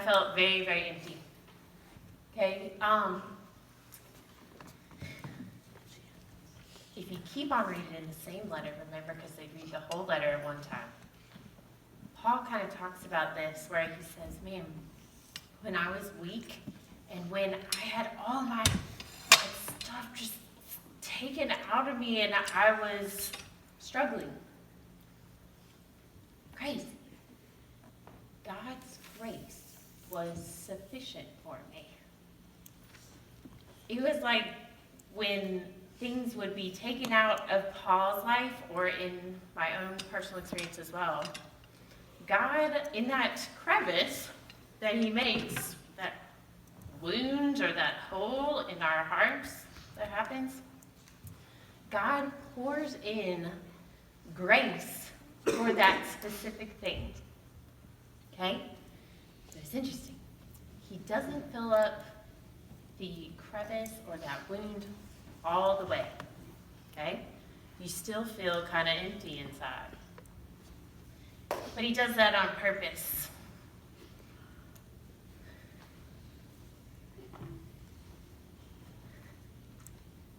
felt very, very empty. Okay? If you keep on reading in the same letter, remember, because they read the whole letter at one time, Paul kind of talks about this where he says, man, when I was weak and when I had all my stuff just taken out of me and I was struggling. Crazy. God's grace was sufficient for me. It was like when things would be taken out of Paul's life, or in my own personal experience as well, God, in that crevice that he makes, that wound or that hole in our hearts that happens, God pours in grace for that specific thing. Okay? But it's interesting. He doesn't fill up the crevice or that wound all the way. Okay? You still feel kind of empty inside. But he does that on purpose.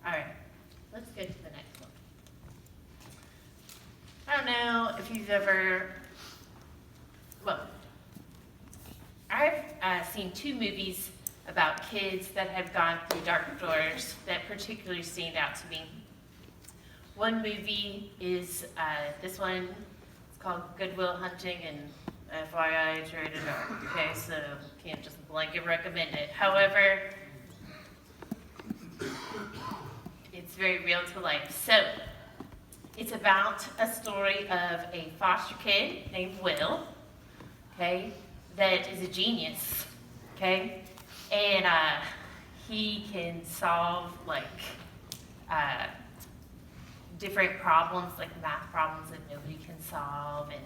All right, let's go to the next one. I don't know if you've ever, well, I've seen 2 movies about kids that have gone through dark doors that particularly stand out to me. One movie is this one. It's called Good Will Hunting, and FYI, it's rated R. Okay, so can't just blanket recommend it. However, it's very real to life. So, it's about a story of a foster kid named Will, okay, that is a genius, okay, and he can solve like different problems, like math problems that nobody can solve, and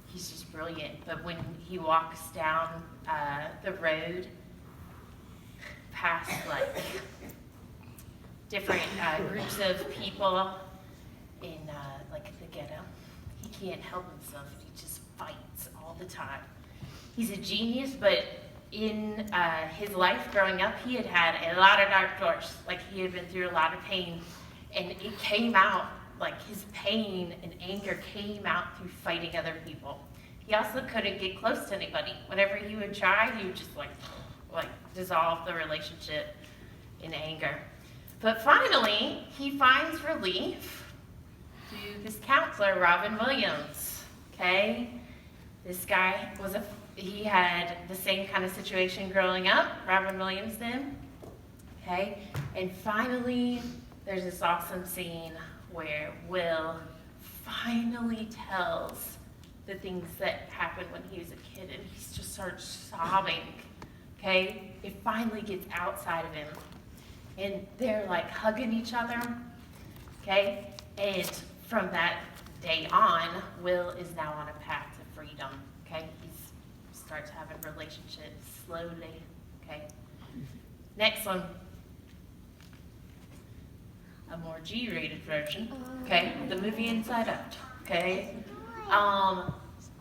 he's just brilliant. But when he walks down the road past like different groups of people in like the ghetto, he can't help himself. He just fights all the time. He's a genius, but in his life growing up, he had had a lot of dark doors. Like, he had been through a lot of pain, and it came out, like his pain and anger came out through fighting other people. He also couldn't get close to anybody. Whenever he would try, he would just like dissolve the relationship in anger. But finally, he finds relief through this counselor, Robin Williams. Okay? This guy he had the same kind of situation growing up, Robin Williams did. Okay? And finally, there's this awesome scene where Will finally tells the things that happened when he was a kid, and he just starts sobbing. Okay? It finally gets outside of him. And they're like hugging each other. Okay? And from that day on, Will is now on a path to freedom. Okay? He starts having relationships slowly. Okay? Next one. A more G-rated version. Okay? The movie Inside Out. Okay?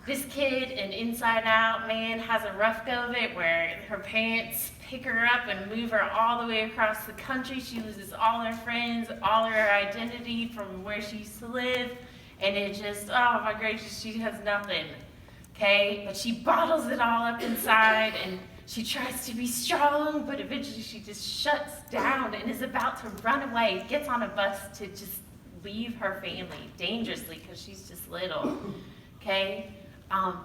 This kid in Inside Out, man, has a rough go of it where her parents pick her up and move her all the way across the country. She loses all her friends, all her identity from where she used to live, and it just, oh my gracious, she has nothing, okay? But she bottles it all up inside, and she tries to be strong, but eventually she just shuts down and is about to run away, gets on a bus to just leave her family dangerously because she's just little, okay?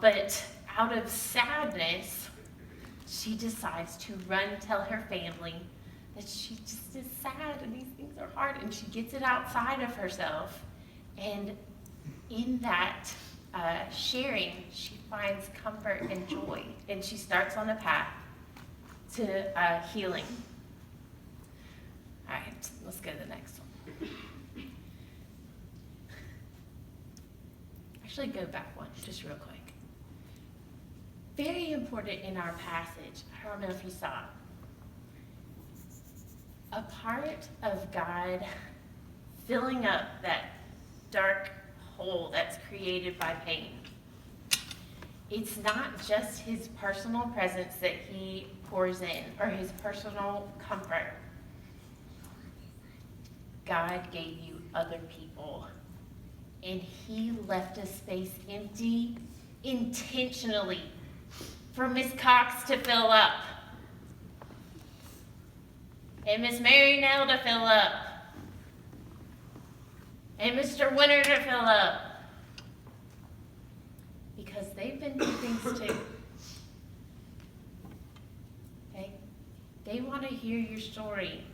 But out of sadness, she decides to run, tell her family that she just is sad and these things are hard, and she gets it outside of herself. And in that sharing, she finds comfort and joy, and she starts on a path to healing. All right, let's go to the next one. Actually, go back one, just real quick. Very important in our passage, I don't know if you saw it. A part of God filling up that dark hole that's created by pain it's not just his personal presence that he pours in, or his personal comfort. God gave you other people, and he left a space empty intentionally for Miss Cox to fill up, and Miss Mary Nell to fill up, and Mr. Winter to fill up, because they've been through things too. Okay? They want to hear your story,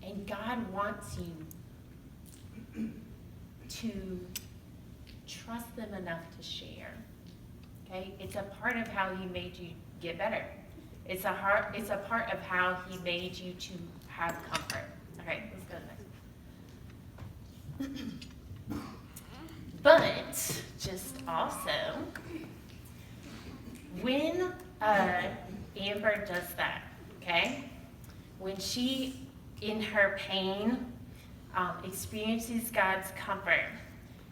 and God wants you to trust them enough to share. Okay? It's a part of how he made you get better. It's a part of how he made you to have comfort. Okay, let's go to the next. But just also, when Amber does that, okay, when she, in her pain, experiences God's comfort,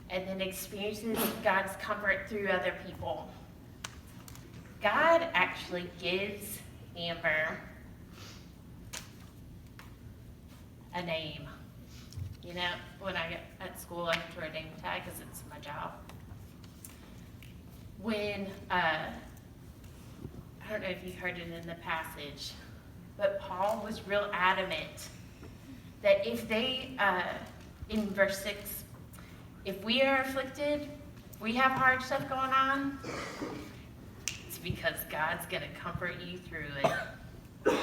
and then experiences God's comfort through other people, God actually gives Amber a name. You know, when I get at school, I have to wear a name tag because it's my job. When, I don't know if you heard it in the passage, but Paul was real adamant that if they, in verse 6, if we are afflicted, we have hard stuff going on, it's because God's going to comfort you through it.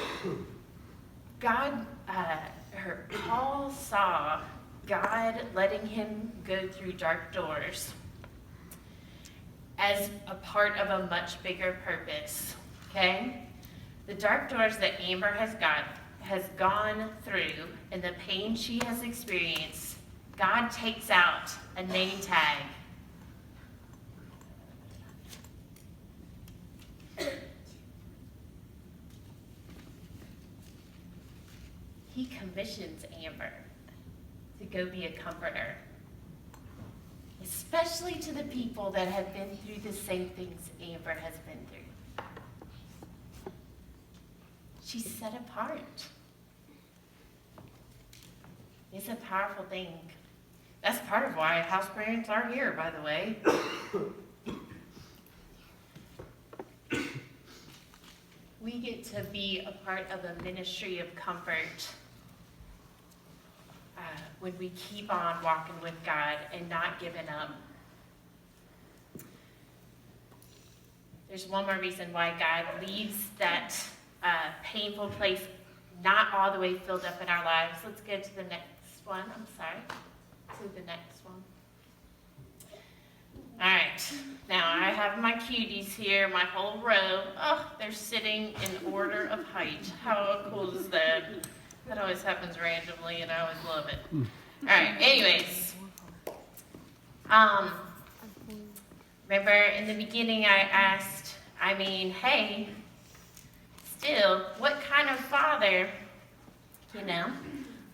Paul saw God letting him go through dark doors as a part of a much bigger purpose, okay? The dark doors that Amber has gone through and the pain she has experienced, God takes out a name tag. He commissions Amber to go be a comforter, especially to the people that have been through the same things Amber has been through. She's set apart. It's a powerful thing. That's part of why house parents are here, by the way. We get to be a part of a ministry of comfort when we keep on walking with God and not giving up. There's one more reason why God leaves that painful place not all the way filled up in our lives. Let's go to the next one. I'm sorry. To the next one. All right. Now I have my cuties here, my whole row. Oh, they're sitting in order of height. How cool is that? That always happens randomly, and I always love it. All right. Anyways, remember in the beginning I asked, hey, still, what kind of father,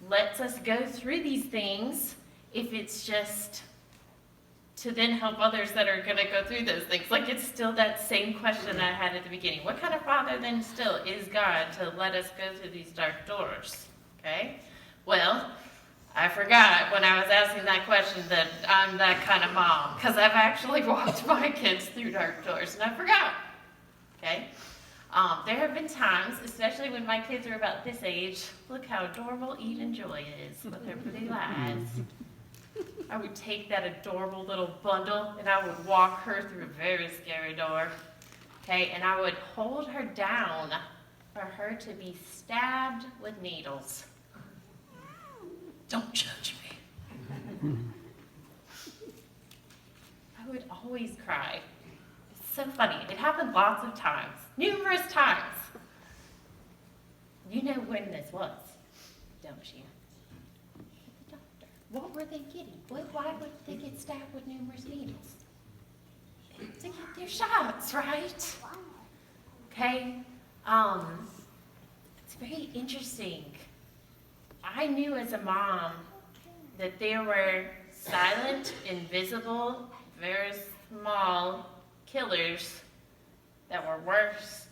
lets us go through these things if it's just to then help others that are going to go through those things? Like, it's still that same question I had at the beginning. What kind of father then still is God to let us go through these dark doors? Okay? Well, I forgot when I was asking that question that I'm that kind of mom, because I've actually walked my kids through dark doors, and I forgot. Okay? There have been times, especially when my kids are about this age, look how adorable Eden Joy is with her blue eyes. I would take that adorable little bundle and I would walk her through a very scary door. Okay, and I would hold her down for her to be stabbed with needles. Don't judge me. I would always cry. It's so funny. It happened lots of times, numerous times. You know when this was, don't you? The doctor. What were they getting? Why would they get stabbed with numerous needles? To get their shots, right? Okay? It's very interesting. I knew as a mom that there were silent, invisible, very small killers that were worse